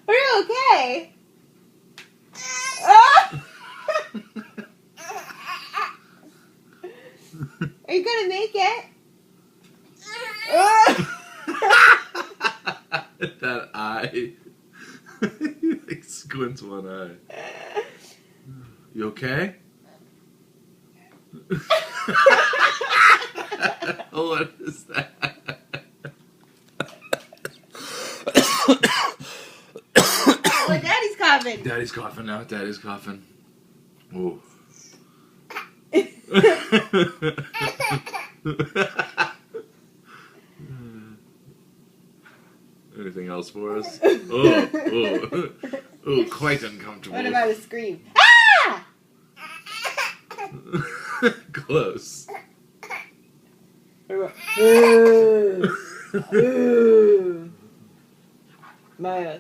Are you okay? Oh! Are you gonna make it? That eye. He like squints one eye. You okay? What is that? Well, Daddy's coughing. Daddy's coughing now. Daddy's coughing. Ooh. Anything else for us? Oh, quite uncomfortable. What about a scream? Ah! Close. Maya.